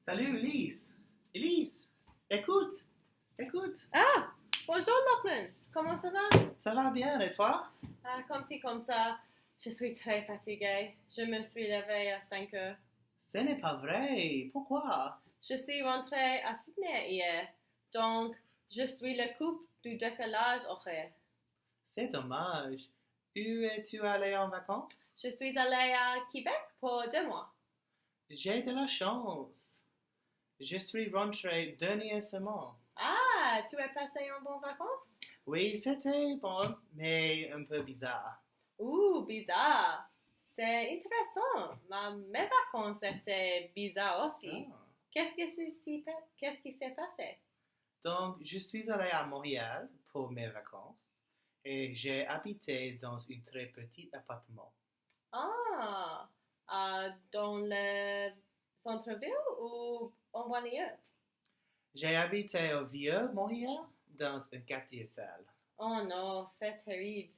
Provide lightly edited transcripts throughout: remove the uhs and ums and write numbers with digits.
Salut Elise. Elise, écoute, écoute. Ah, bonjour Lachlan, comment ça va? Ça va bien et toi? Ah, comme si comme ça, je suis très fatiguée. Je me suis levée à 5 heures. Ce n'est pas vrai. Pourquoi? Je suis rentrée à Sydney hier, donc je suis le couple du décalage horaire. C'est dommage. Où es-tu allé en vacances? Je suis allée à Québec pour 2 mois. J'ai de la chance. Je suis rentré dernièrement. Ah, tu as passé un bon vacances? Oui, c'était bon, mais un peu bizarre. Ouh, bizarre. C'est intéressant. Mes vacances étaient bizarres aussi. Ah. Qu'est-ce qui s'est passé? Donc, je suis allé à Montréal pour mes vacances et j'ai habité dans un très petit appartement. Ah, dans le centre-ville ou en banlieue? J'ai habité au Vieux Montréal dans un quartier sale. Oh non, c'est terrible.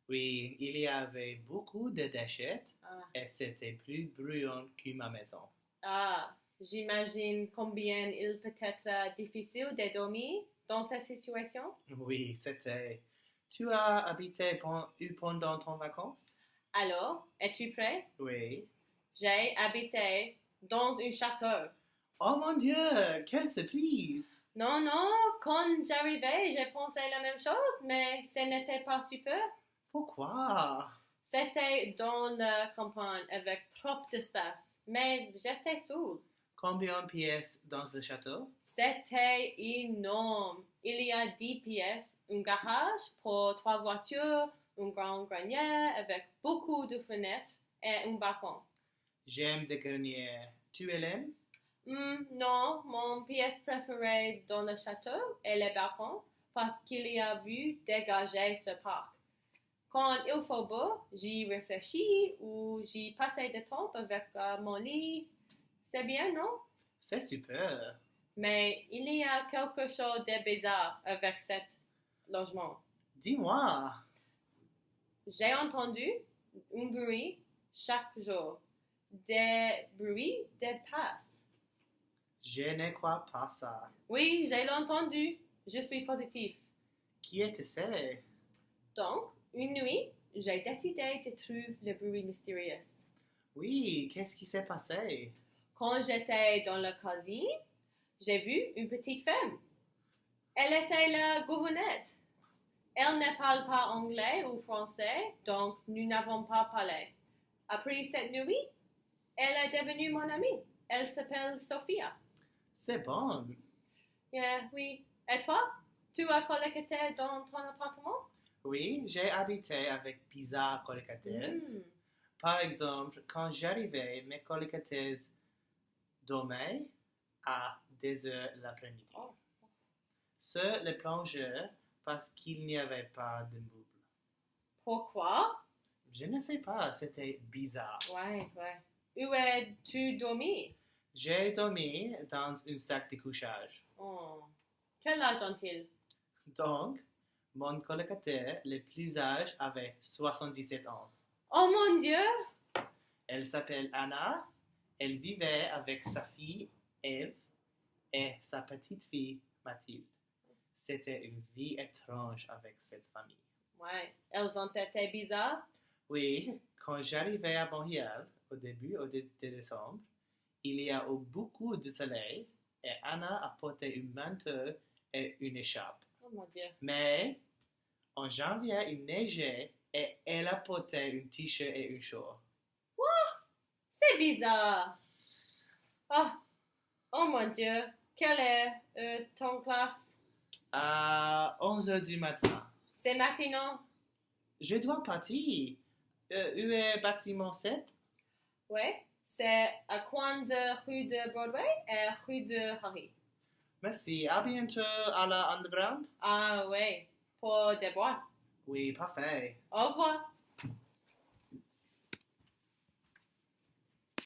Oui, il y avait beaucoup de déchets Ah, et c'était plus bruyant que ma maison. j'imagine combien il peut être difficile de dormir dans cette situation. Oui, c'était. Tu as habité où pendant ton vacances? Alors, es-tu prêt? Oui. J'ai habité dans un château. Oh mon Dieu, quelle surprise! Non, non, quand j'arrivais, j'ai pensé la même chose, mais ce n'était pas super. Pourquoi? C'était dans la campagne avec trop d'espace, mais j'étais seule. Combien de pièces dans le château? C'était énorme. Il y a 10 pièces, un garage pour 3 voitures, un grand grenier avec beaucoup de fenêtres et un balcon. J'aime des greniers. Tu l'aimes? Non, mon pièce préférée dans le château est le balcon parce qu'il y a vu dégager ce parc. Quand il faut beau, j'y réfléchis ou j'y passe du temps avec mon lit. C'est bien, non? C'est super. Mais il y a quelque chose de bizarre avec cet logement. Dis-moi. J'ai entendu un bruit chaque jour. Des bruits de pas. Je ne crois pas ça. Oui, j'ai entendu. Je suis positive. Qui était-ce? Donc, une nuit, j'ai décidé de trouver le bruit mystérieux. Oui, qu'est-ce qui s'est passé? Quand j'étais dans la cuisine, j'ai vu une petite femme. Elle était la gouvernante. Elle ne parle pas anglais ou français, donc nous n'avons pas parlé. Après cette nuit, elle est devenue mon amie. Elle s'appelle Sophia. C'est bon. Oui. Et toi? Tu as colocaté dans ton appartement? Oui, j'ai habité avec Pizza colocataires. Par exemple, quand j'arrivais, mes colocataires dormaient à 2 heures l'après-midi. Oh. Sur le plongeur parce qu'il n'y avait pas de meubles. Pourquoi? Je ne sais pas, c'était bizarre. Ouais. Où es-tu dormi? J'ai dormi dans un sac de couchage. Oh. Quel âge ont-ils? Donc, mon colocataire le plus âge avait 77 ans. Oh mon Dieu! Elle s'appelle Anna. Elle vivait avec sa fille Eve et sa petite fille Mathilde. C'était une vie étrange avec cette famille. Ouais. Elles ont été bizarres? Oui, quand j'arrivais à Montréal au début de décembre, il y a eu beaucoup de soleil et Anna a porté un manteau et une écharpe. Oh mon Dieu. Mais en janvier, il neigeait et elle a porté un t-shirt et un short. C'est bizarre. Oh mon Dieu. Quelle est ton classe? À 11 heures du matin. C'est maintenant? Je dois partir. Où est bâtiment 7? Oui. C'est à coin de rue de Broadway et rue de Harry. Merci. À bientôt à la underground. Ah oui. Pour des bois. Oui, parfait. Au revoir.